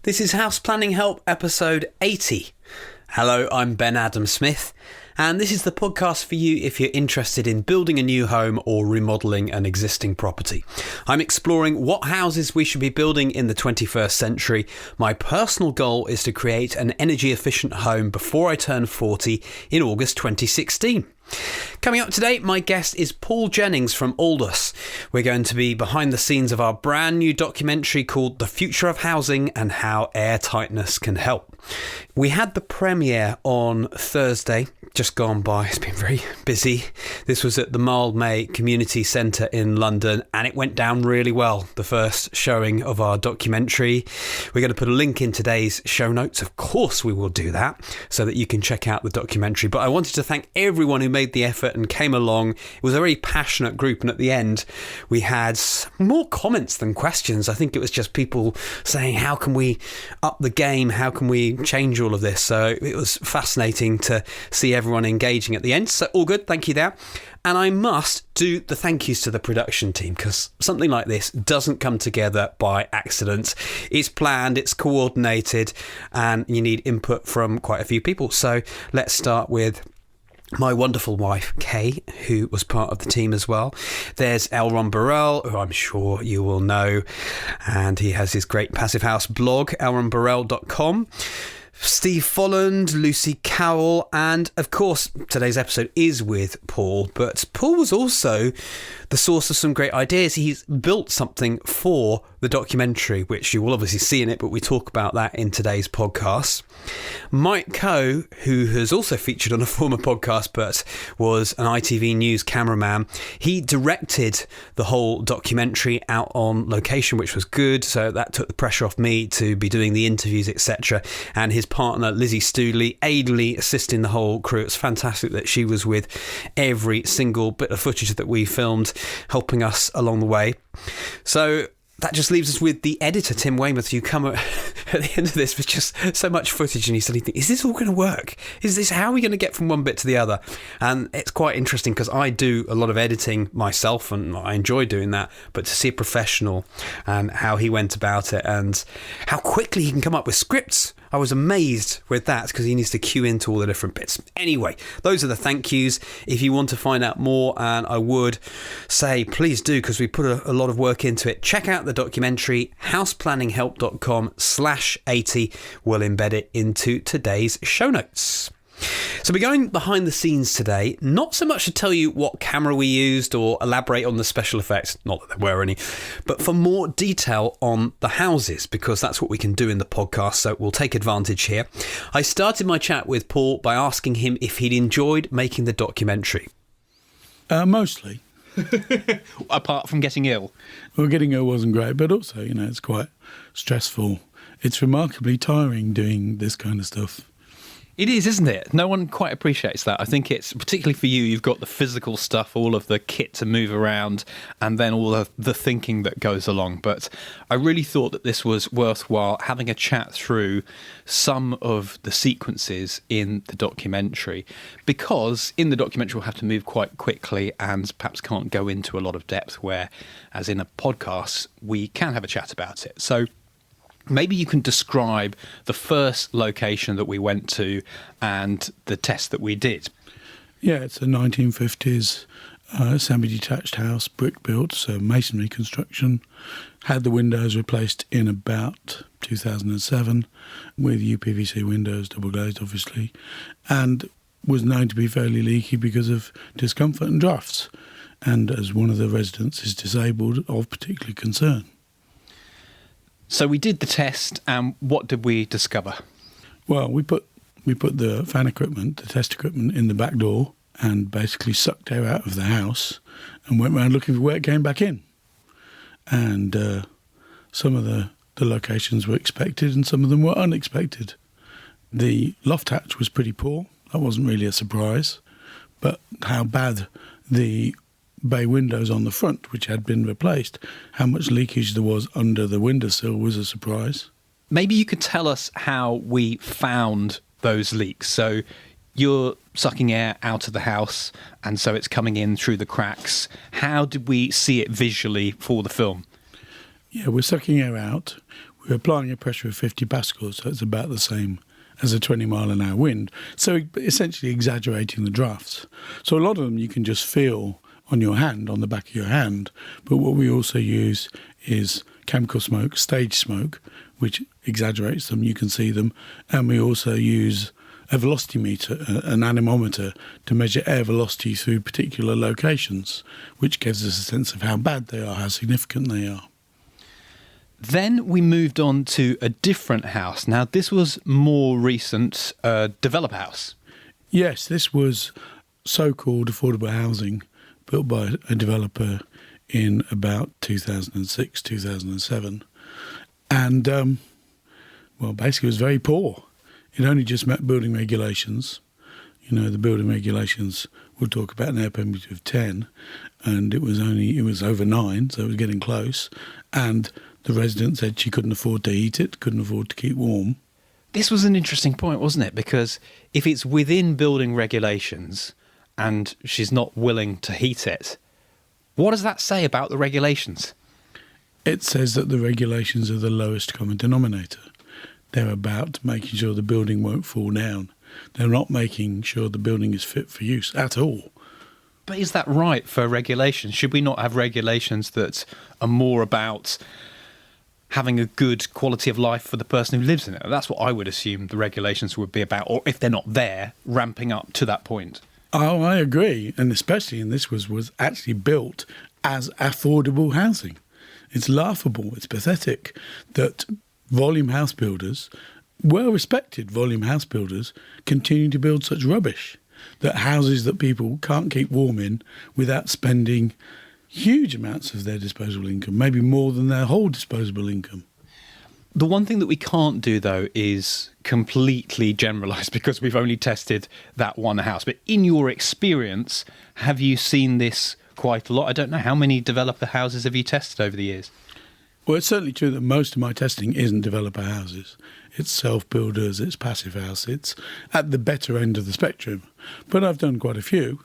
This is House Planning Help episode 80. Hello, I'm Ben Adam Smith, and this is the podcast for you if you're interested in building a new home or remodelling an existing property. I'm exploring what houses we should be building in the 21st century. My personal goal is to create an energy efficient home before I turn 40 in August 2016. Coming up today, my guest is Paul Jennings from ALDAS. We're going to be behind the scenes of our brand new documentary called The Future of Housing and How Airtightness Can Help. We had the premiere on Thursday, just gone by. It's been very busy. This was at the Mildmay Community Centre in London, and it went down really well, the first showing of our documentary. We're going to put a link in today's show notes. Of course we will do that, so that you can check out the documentary. But I wanted to thank everyone who made the effort and came along. It was a very passionate group, and at the end we had more comments than questions. I think it was just people saying, how can we up the game? How can we change all of this? So it was fascinating to see everyone engaging at the end. So all good, thank you there. And I must do the thank yous to the production team, because something like this doesn't come together by accident. It's planned, it's coordinated, and you need input from quite a few people. So let's start with my wonderful wife, Kay, who was part of the team as well. There's Elron Burrell, who I'm sure you will know, and he has his great Passive House blog, elronburrell.com. Steve Folland, Lucy Cowell, and of course today's episode is with Paul, but Paul was also the source of some great ideas. He's built something for the documentary, which you will obviously see in it, but we talk about that in today's podcast. Mike Coe, who has also featured on a former podcast but was an ITV News cameraman, he directed the whole documentary out on location, which was good, so that took the pressure off me to be doing the interviews, etc. And his partner Lizzie Stooley ably assisting the whole crew. It's fantastic that she was with every single bit of footage that we filmed, helping us along the way. So that just leaves us with the editor, Tim Weymouth, who come at the end of this with just so much footage, and he suddenly thinks, is this all going to work? How are we going to get from one bit to the other? And it's quite interesting because I do a lot of editing myself and I enjoy doing that, but to see a professional and how he went about it and how quickly he can come up with scripts, I was amazed with that, because he needs to cue into all the different bits. Anyway, those are the thank yous. If you want to find out more, and I would say please do, because we put a lot of work into it, check out the documentary, houseplanninghelp.com/80. We'll embed it into today's show notes. So we're going behind the scenes today, not so much to tell you what camera we used or elaborate on the special effects, not that there were any, but for more detail on the houses, because that's what we can do in the podcast, so we'll take advantage here. I started my chat with Paul by asking him if he'd enjoyed making the documentary. Mostly. Apart from getting ill? Well, getting ill wasn't great, but also, it's quite stressful. It's remarkably tiring doing this kind of stuff. It is, isn't it? No one quite appreciates that. I think it's, particularly for you, you've got the physical stuff, all of the kit to move around, and then all of the thinking that goes along. But I really thought that this was worthwhile having a chat through some of the sequences in the documentary, because in the documentary we'll have to move quite quickly and perhaps can't go into a lot of depth, where, as in a podcast, we can have a chat about it. So maybe you can describe the first location that we went to and the test that we did. Yeah, it's a 1950s semi-detached house, brick built, so masonry construction. Had the windows replaced in about 2007 with UPVC windows, double glazed obviously, and was known to be fairly leaky because of discomfort and drafts. And as one of the residents is disabled, of particular concern. So we did the test, and what did we discover? Well, we put the fan equipment, the test equipment, in the back door and basically sucked air out of the house and went around looking for where it came back in. And some of the locations were expected and some of them were unexpected. The loft hatch was pretty poor. That wasn't really a surprise. But how bad the bay windows on the front, which had been replaced, how much leakage there was under the windowsill was a surprise. Maybe you could tell us how we found those leaks. So you're sucking air out of the house, and so it's coming in through the cracks. How did we see it visually for the film? Yeah, we're sucking air out. we're applying a pressure of 50 pascals, so it's about the same as a 20 mile an hour wind. So essentially exaggerating the drafts. So a lot of them you can just feel on your hand, on the back of your hand. But what we also use is chemical smoke, stage smoke, which exaggerates them. You can see them. And we also use a velocity meter, an anemometer, to measure air velocity through particular locations, which gives us a sense of how bad they are, how significant they are. Then we moved on to a different house. Now, this was more recent, developer house. Yes, this was so-called affordable housing built by a developer in about 2006, 2007. And, basically it was very poor. It only just met building regulations. You know, the building regulations will talk about an air temperature of 10, and it was over 9, so it was getting close. And the resident said she couldn't afford to heat it, couldn't afford to keep warm. This was an interesting point, wasn't it? Because if it's within building regulations and she's not willing to heat it, what does that say about the regulations? It says that the regulations are the lowest common denominator. They're about making sure the building won't fall down. They're not making sure the building is fit for use at all. But is that right for regulations? Should we not have regulations that are more about having a good quality of life for the person who lives in it? That's what I would assume the regulations would be about, or if they're not there, ramping up to that point. Oh, I agree. And especially in this was actually built as affordable housing. It's laughable, it's pathetic that volume house builders, well-respected volume house builders, continue to build such rubbish, that houses that people can't keep warm in without spending huge amounts of their disposable income, maybe more than their whole disposable income. The one thing that we can't do, though, is completely generalise, because we've only tested that one house. But in your experience, have you seen this quite a lot? I don't know. How many developer houses have you tested over the years? Well, it's certainly true that most of my testing isn't developer houses. It's self-builders, it's passive house, it's at the better end of the spectrum. But I've done quite a few.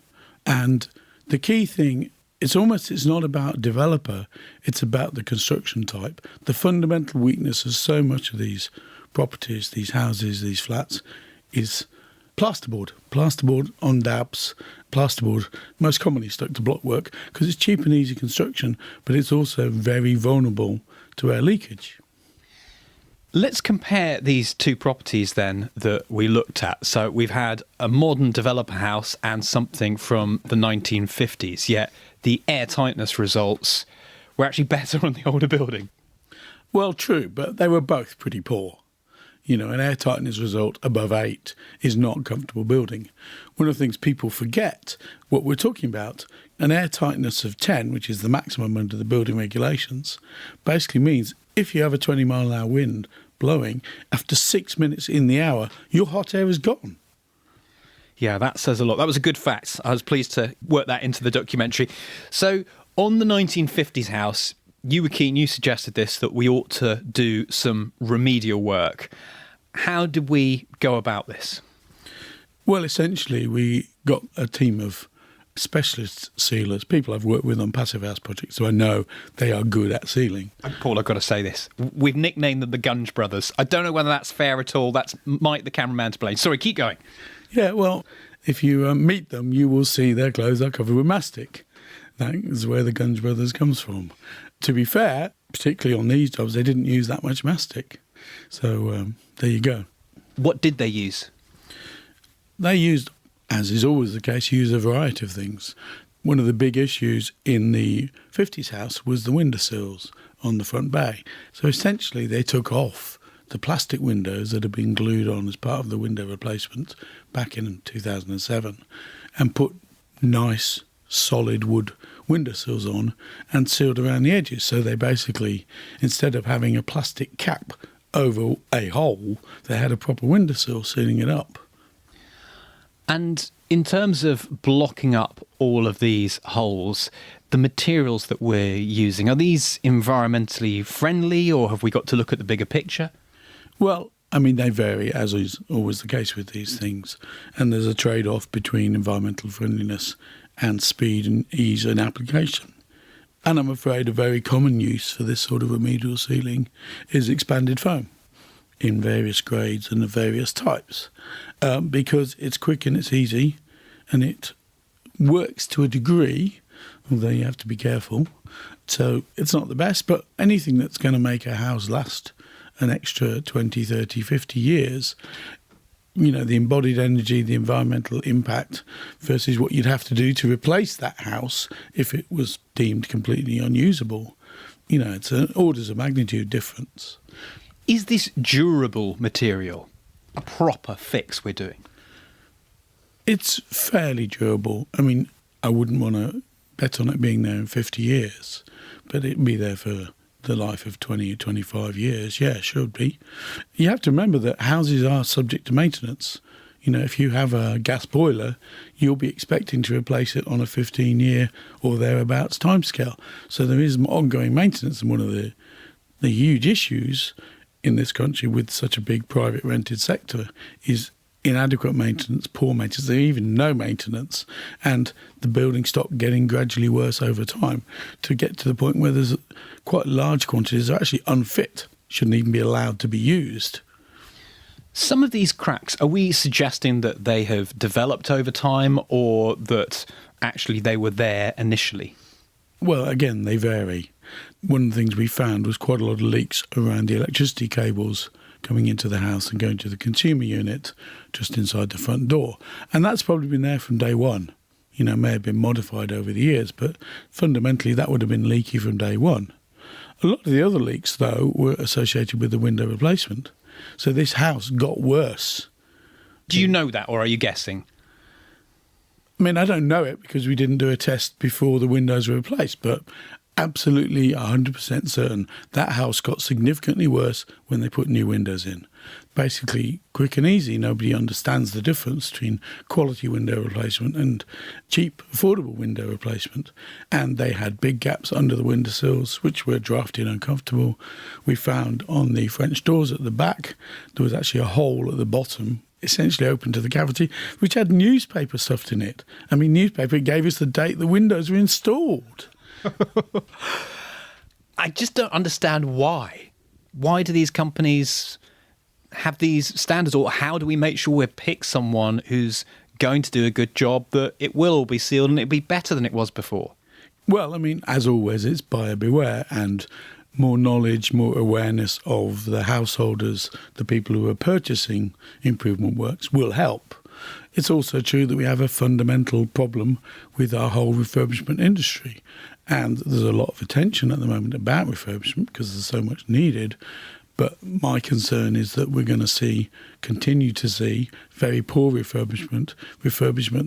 And the key thing, it's not about developer, it's about the construction type. The fundamental weakness of so much of these properties, these houses, these flats, is plasterboard. Plasterboard on dabs, plasterboard most commonly stuck to blockwork because it's cheap and easy construction, but it's also very vulnerable to air leakage. Let's compare these two properties then that we looked at. So we've had a modern developer house and something from the 1950s, yet the airtightness results were actually better on the older building. Well, true, but they were both pretty poor. You know, an airtightness result above 8 is not comfortable building. One of the things people forget, what we're talking about, an airtightness of 10, which is the maximum under the building regulations, basically means if you have a 20 mile an hour wind blowing, after 6 minutes in the hour, your hot air is gone. Yeah, that says a lot. That was a good fact. I was pleased to work that into the documentary. So on the 1950s house, you were keen, you suggested this, that we ought to do some remedial work. How did we go about this? Well, essentially, we got a team of specialist sealers, people I've worked with on passive house projects, so I know they are good at sealing. Paul, I've got to say this. We've nicknamed them the Gunge Brothers. I don't know whether that's fair at all. That's Mike, the cameraman, to blame. Sorry, keep going. Yeah, well, if you meet them, you will see their clothes are covered with mastic. That is where the Gunge Brothers comes from. To be fair, particularly on these jobs, they didn't use that much mastic. So there you go. What did they use? They used, as is always the case, a variety of things. One of the big issues in the 50s house was the windowsills on the front bay. So essentially they took off the plastic windows that had been glued on as part of the window replacement back in 2007 and put nice solid wood windowsills on and sealed around the edges. So they basically, instead of having a plastic cap over a hole, they had a proper windowsill sealing it up. And in terms of blocking up all of these holes, the materials that we're using, are these environmentally friendly, or have we got to look at the bigger picture? Well, I mean, they vary, as is always the case with these things. And there's a trade-off between environmental friendliness and speed and ease in application. And I'm afraid a very common use for this sort of remedial sealing is expanded foam in various grades and of various types, because it's quick and it's easy and it works to a degree, although you have to be careful. So it's not the best, but anything that's going to make a house last an extra 20, 30, 50 years, the embodied energy, the environmental impact versus what you'd have to do to replace that house if it was deemed completely unusable, it's an orders of magnitude difference. Is this durable material a proper fix we're doing? It's fairly durable. I mean, I wouldn't want to bet on it being there in 50 years, but it'd be there for the life of 20 or 25 years. Yeah, it should be. You have to remember that houses are subject to maintenance. If you have a gas boiler, you'll be expecting to replace it on a 15-year or thereabouts timescale. So there is ongoing maintenance, and one of the huge issues in this country with such a big private rented sector is inadequate maintenance, poor maintenance, or even no maintenance, and the building stock getting gradually worse over time to get to the point where there's quite large quantities that are actually unfit, shouldn't even be allowed to be used. Some of these cracks, are we suggesting that they have developed over time or that actually they were there initially? Well, again, they vary. One of the things we found was quite a lot of leaks around the electricity cables coming into the house and going to the consumer unit just inside the front door. And that's probably been there from day one. May have been modified over the years, but fundamentally that would have been leaky from day one. A lot of the other leaks, though, were associated with the window replacement. So this house got worse. Do you know that, or are you guessing? I mean, I don't know it because we didn't do a test before the windows were replaced, but absolutely 100% certain that house got significantly worse when they put new windows in. Basically, quick and easy, nobody understands the difference between quality window replacement and cheap, affordable window replacement. And they had big gaps under the windowsills, which were drafty and uncomfortable. We found on the French doors at the back, there was actually a hole at the bottom, essentially open to the cavity, which had newspaper stuffed in it. I mean, newspaper gave us the date the windows were installed. I just don't understand why. Why do these companies have these standards, or how do we make sure we pick someone who's going to do a good job, that it will all be sealed and it'll be better than it was before? Well, I mean, as always, it's buyer beware, and more knowledge, more awareness of the householders, the people who are purchasing improvement works will help. It's also true that we have a fundamental problem with our whole refurbishment industry. And there's a lot of attention at the moment about refurbishment because there's so much needed. But my concern is that we're going to continue to see very poor refurbishment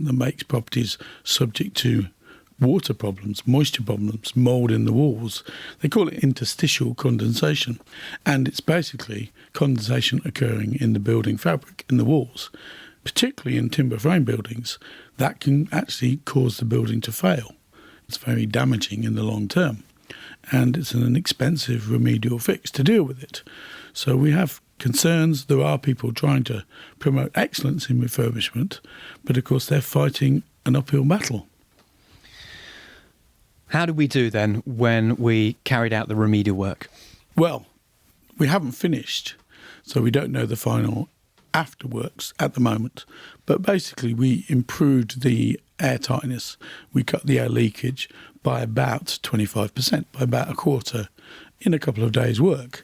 that makes properties subject to water problems, moisture problems, mould in the walls. They call it interstitial condensation. And it's basically condensation occurring in the building fabric, in the walls. Particularly in timber frame buildings, that can actually cause the building to fail. It's very damaging in the long term, and it's an expensive remedial fix to deal with it. So we have concerns. There are people trying to promote excellence in refurbishment, but of course they're fighting an uphill battle. How did we do then when we carried out the remedial work? Well, we haven't finished, so we don't know the final afterworks at the moment, but basically we improved the airtightness. We cut the air leakage by about 25%, by about a quarter, in a couple of days' work.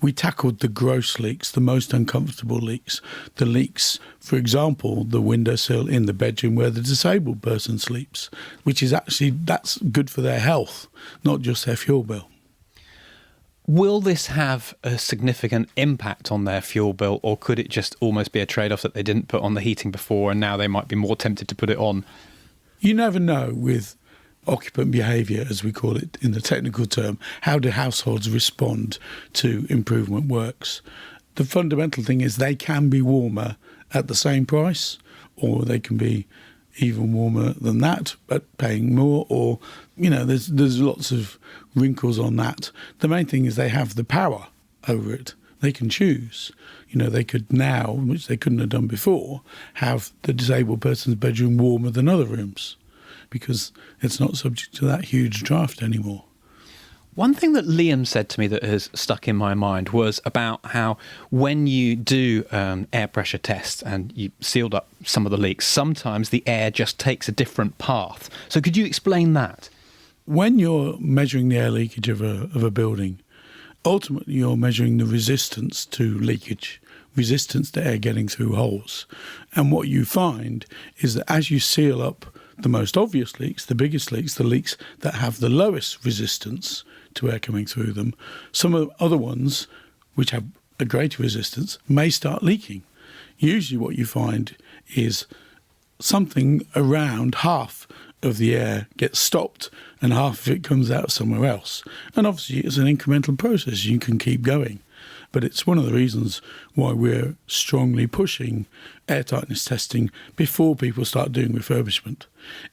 We tackled the gross leaks, the most uncomfortable leaks, the leaks, for example, the windowsill in the bedroom where the disabled person sleeps, which is actually, that's good for their health, not just their fuel bill. Will this have a significant impact on their fuel bill, or could it just almost be a trade-off that they didn't put on the heating before and now they might be more tempted to put it on? You never know with occupant behaviour, as we call it in the technical term. How do households respond to improvement works? The fundamental thing is they can be warmer at the same price, or they can be even warmer than that, but paying more, or, there's lots of wrinkles on that. The main thing is they have the power over it. They can choose. They could now, which they couldn't have done before, have the disabled person's bedroom warmer than other rooms because it's not subject to that huge draft anymore. One thing that Liam said to me that has stuck in my mind was about how when you do air pressure tests and you sealed up some of the leaks, sometimes the air just takes a different path. So could you explain that? When you're measuring the air leakage of a building, ultimately you're measuring the resistance to leakage, resistance to air getting through holes. And what you find is that as you seal up the most obvious leaks, the biggest leaks, the leaks that have the lowest resistance to air coming through them, some of the other ones, which have a greater resistance, may start leaking. Usually what you find is something around half of the air gets stopped and half of it comes out somewhere else. And obviously it's an incremental process. You can keep going. But it's one of the reasons why we're strongly pushing airtightness testing before people start doing refurbishment,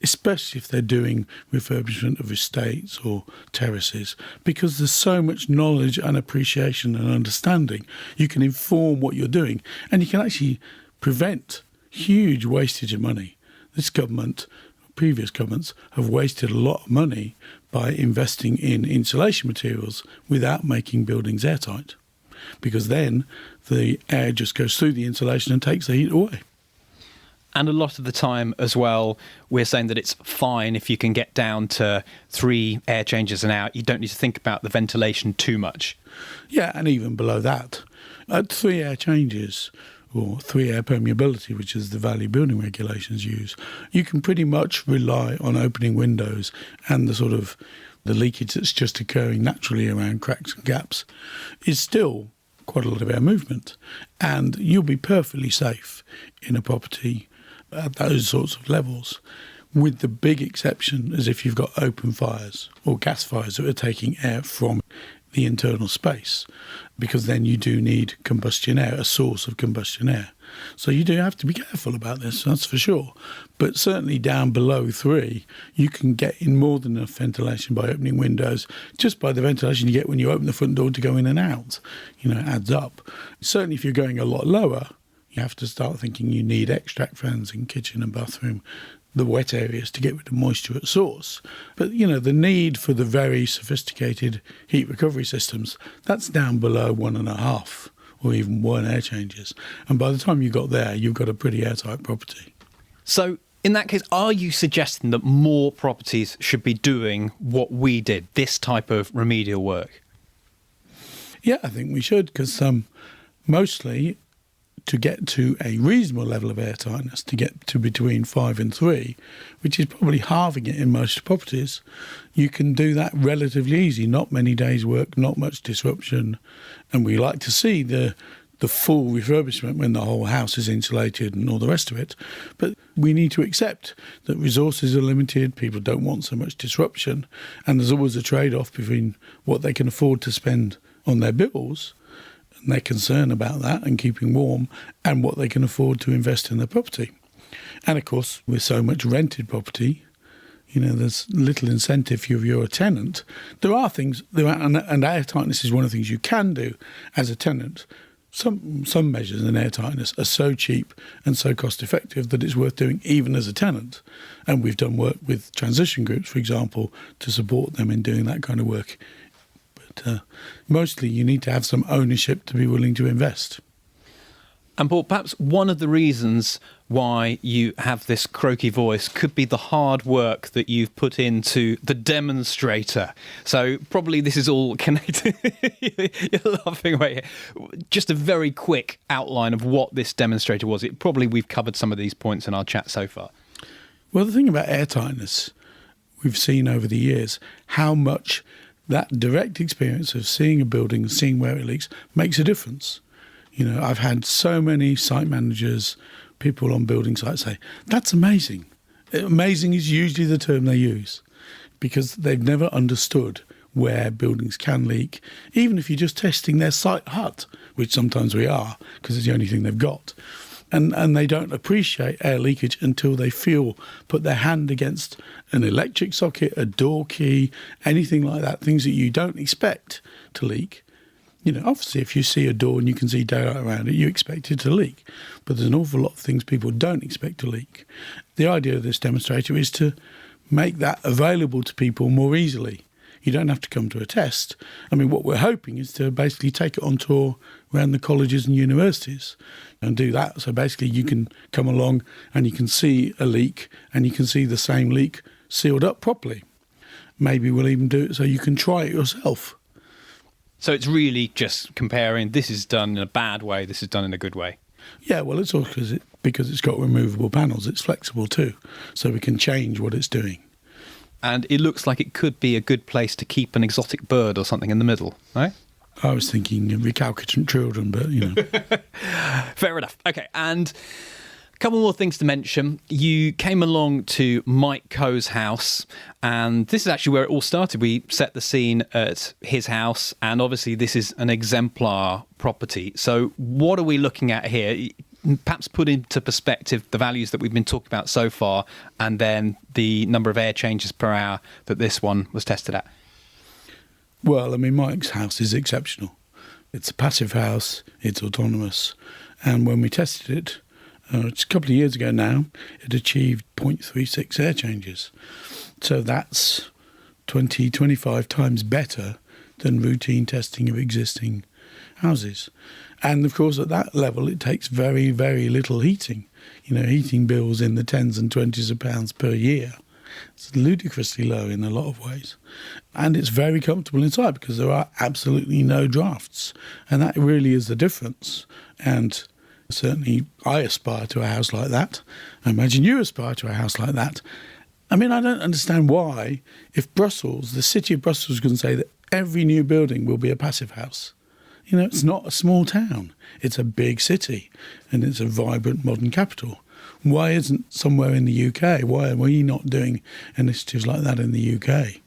especially if they're doing refurbishment of estates or terraces, because there's so much knowledge and appreciation and understanding. You can inform what you're doing, and you can actually prevent huge wastage of money. This government, previous governments, have wasted a lot of money by investing in insulation materials without making buildings airtight, because then the air just goes through the insulation and takes the heat away. And a lot of the time as well, we're saying that it's fine if you can get down to 3 air changes an hour. You don't need to think about the ventilation too much. Yeah, and even below that, at 3 air changes, or 3 air permeability, which is the value building regulations use, you can pretty much rely on opening windows and the leakage that's just occurring naturally around cracks and gaps is still quite a lot of air movement. And you'll be perfectly safe in a property at those sorts of levels, with the big exception as if you've got open fires or gas fires that are taking air from the internal space, because then you do need combustion air, a source of combustion air. So you do have to be careful about this, that's for sure. But certainly down below 3, you can get in more than enough ventilation by opening windows, just by the ventilation you get when you open the front door to go in and out. It adds up. Certainly if you're going a lot lower, you have to start thinking you need extract fans in kitchen and bathroom, the wet areas, to get rid of moisture at source. But, the need for the very sophisticated heat recovery systems, that's down below 1.5 or even 1 air changes. And by the time you got there, you've got a pretty airtight property. So in that case, are you suggesting that more properties should be doing what we did, this type of remedial work? Yeah, I think we should, because mostly to get to a reasonable level of airtightness, to get to between 5 and 3, which is probably halving it in most properties, you can do that relatively easy. Not many days' work, not much disruption. And we like to see the full refurbishment when the whole house is insulated and all the rest of it. But we need to accept that resources are limited, people don't want so much disruption, and there's always a trade-off between what they can afford to spend on their bills and their concern about that and keeping warm, and what they can afford to invest in their property. And of course, with so much rented property, there's little incentive if you're a tenant. There are things, and airtightness is one of the things you can do as a tenant. Some measures in airtightness are so cheap and so cost effective that it's worth doing even as a tenant. And we've done work with transition groups, for example, to support them in doing that kind of work. But mostly you need to have some ownership to be willing to invest. And Paul, perhaps one of the reasons why you have this croaky voice could be the hard work that you've put into the demonstrator. So probably this is all connected. You're laughing away here. Just a very quick outline of what this demonstrator was. We've covered some of these points in our chat so far. Well, the thing about airtightness, we've seen over the years how much that direct experience of seeing a building, seeing where it leaks, makes a difference. I've had so many site managers, people on building sites say, that's amazing. Amazing is usually the term they use, because they've never understood where buildings can leak, even if you're just testing their site hut, which sometimes we are, because it's the only thing they've got. And they don't appreciate air leakage until they put their hand against an electric socket, a door key, anything like that, things that you don't expect to leak. Obviously, if you see a door and you can see daylight around it, you expect it to leak. But there's an awful lot of things people don't expect to leak. The idea of this demonstrator is to make that available to people more easily. You don't have to come to a test. I mean, what we're hoping is to basically take it on tour around the colleges and universities and do that. So basically you can come along and you can see a leak and you can see the same leak sealed up properly. Maybe we'll even do it so you can try it yourself. So it's really just comparing, this is done in a bad way, this is done in a good way. Yeah, well, it's all because it's got removable panels. It's flexible too, so we can change what it's doing. And it looks like it could be a good place to keep an exotic bird or something in the middle, right? I was thinking recalcitrant children, but, you know. Fair enough. Okay, and a couple more things to mention. You came along to Mike Coe's house, and this is actually where it all started. We set the scene at his house, and obviously this is an exemplar property. So what are we looking at here? Perhaps put into perspective the values that we've been talking about so far, and then the number of air changes per hour that this one was tested at. Well, I mean, Mike's house is exceptional. It's a passive house, it's autonomous, and when we tested it, it's a couple of years ago now, it achieved 0.36 air changes. So that's 25 times better than routine testing of existing houses. And of course, at that level, it takes very, very little heating. You know, heating bills in the tens and twenties of pounds per year. It's ludicrously low in a lot of ways. And it's very comfortable inside because there are absolutely no drafts. And that really is the difference. And certainly I aspire to a house like that. I imagine you aspire to a house like that. I mean, I don't understand why, if Brussels, the city of Brussels, can say that every new building will be a passive house. You know, it's not a small town. It's a big city and it's a vibrant modern capital. Why isn't somewhere in the UK? Why are we not doing initiatives like that in the UK?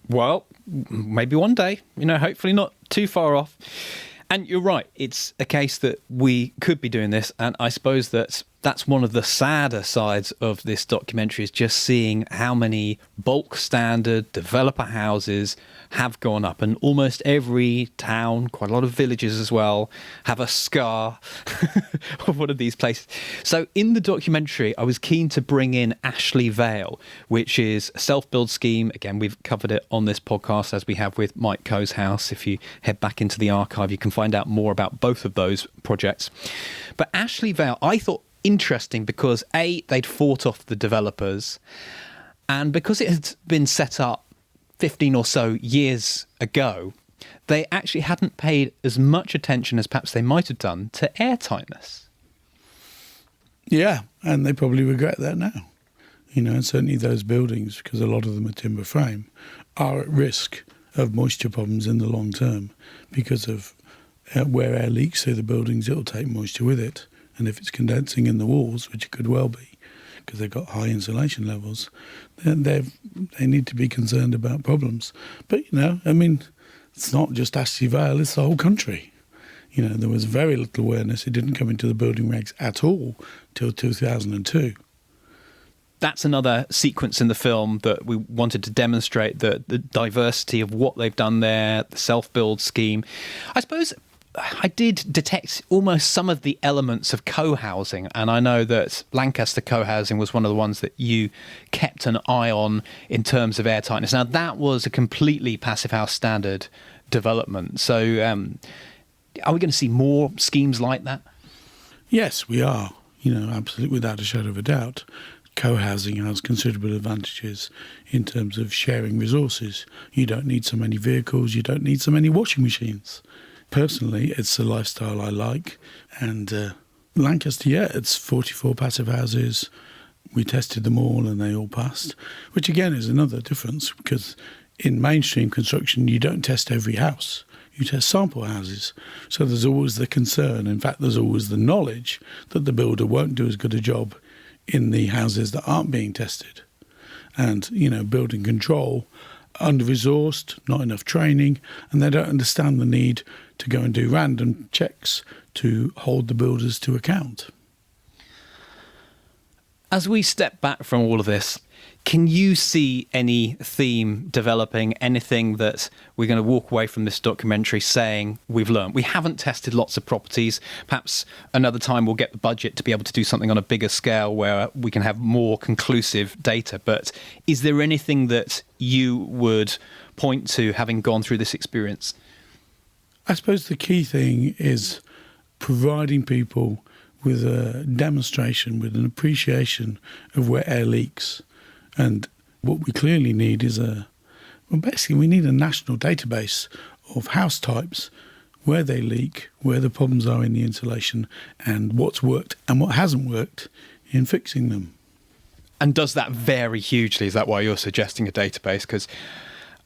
Well, maybe one day, you know, hopefully not too far off. And you're right, it's a case that we could be doing this, and I suppose that's one of the sadder sides of this documentary, is just seeing how many bulk standard developer houses have gone up, and almost every town, quite a lot of villages as well, have a scar of one of these places. So in the documentary, I was keen to bring in Ashley Vale, which is a self-build scheme. Again, we've covered it on this podcast, as we have with Mike Coe's house. If you head back into the archive, you can find out more about both of those projects. But Ashley Vale, I thought interesting because A, they'd fought off the developers, and because it had been set up 15 or so years ago, they actually hadn't paid as much attention as perhaps they might have done to airtightness. Yeah, and they probably regret that now. You know, and certainly those buildings, because a lot of them are timber frame, are at risk of moisture problems in the long term because of where air leaks through the buildings, it'll take moisture with it. And if it's condensing in the walls, which it could well be, because they've got high insulation levels, then they need to be concerned about problems. But, you know, I mean, it's not just Ashley Vale, it's the whole country. You know, there was very little awareness. It didn't come into the building regs at all till 2002. That's another sequence in the film that we wanted to demonstrate the diversity of what they've done there, the self-build scheme. I suppose I did detect almost some of the elements of co-housing, and I know that Lancaster co-housing was one of the ones that you kept an eye on in terms of airtightness. Now, that was a completely passive house standard development. So are we going to see more schemes like that? Yes, we are, you know, absolutely, without a shadow of a doubt. Co-housing has considerable advantages in terms of sharing resources. You don't need so many vehicles, you don't need so many washing machines. Personally, it's the lifestyle I like. And Lancaster, yeah, it's 44 passive houses. We tested them all and they all passed, which again is another difference, because in mainstream construction, you don't test every house. You test sample houses. So there's always the concern. In fact, there's always the knowledge that the builder won't do as good a job in the houses that aren't being tested. And, you know, building control, under-resourced, not enough training, and they don't understand the need to go and do random checks to hold the builders to account. As we step back from all of this, can you see any theme developing, anything that we're going to walk away from this documentary saying we've learned? We haven't tested lots of properties. Perhaps another time we'll get the budget to be able to do something on a bigger scale where we can have more conclusive data. But is there anything that you would point to, having gone through this experience? I suppose the key thing is providing people with a demonstration, with an appreciation of where air leaks. And what we clearly need is basically we need a national database of house types, where they leak, where the problems are in the insulation, and what's worked and what hasn't worked in fixing them. And does that vary hugely? Is that why you're suggesting a database? Because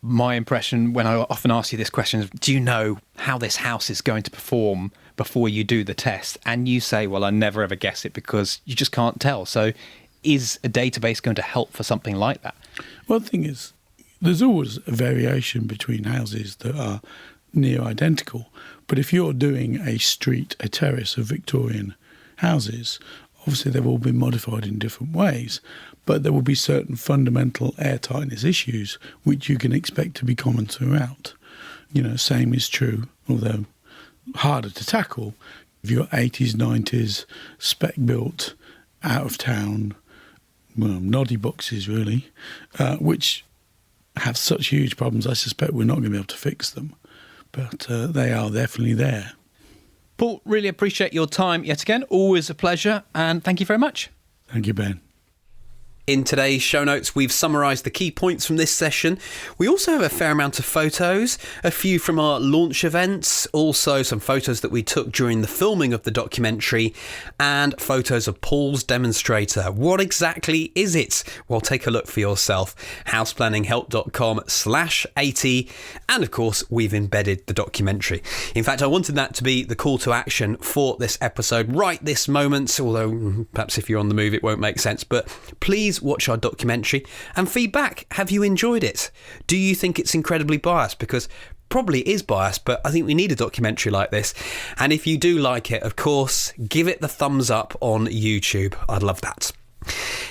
my impression when I often ask you this question is, do you know how this house is going to perform before you do the test? And you say, well, I never ever guess it because you just can't tell. So is a database going to help for something like that? Well, the thing is, there's always a variation between houses that are near identical. But if you're doing a terrace of Victorian houses, obviously they've all been modified in different ways, but there will be certain fundamental airtightness issues which you can expect to be common throughout. Same is true, although harder to tackle, if you're 80s, 90s, spec built, out of town, noddy boxes really, which have such huge problems, I suspect we're not going to be able to fix them. But they are definitely there. Paul, really appreciate your time yet again. Always a pleasure, and thank you very much. Thank you, Ben. In today's show notes, we've summarised the key points from this session. We also have a fair amount of photos, a few from our launch events, also some photos that we took during the filming of the documentary, and photos of Paul's demonstrator. What exactly is it? Well, take a look for yourself. houseplanninghelp.com/80. And of course, we've embedded the documentary. In fact, I wanted that to be the call to action for this episode right this moment, although perhaps if you're on the move, it won't make sense. But please watch our documentary and feedback. Have you enjoyed it? Do you think it's incredibly biased? Because probably is biased, but I think we need a documentary like this. And if you do like it, of course, give it the thumbs up on YouTube. I'd love that.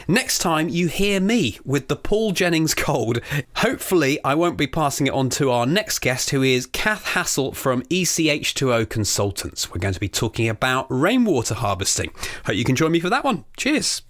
Next time you hear me with the Paul Jennings Cold, hopefully I won't be passing it on to our next guest, who is Kath Hassel from HPH080 Consultants. We're going to be talking about rainwater harvesting. Hope you can join me for that one. Cheers.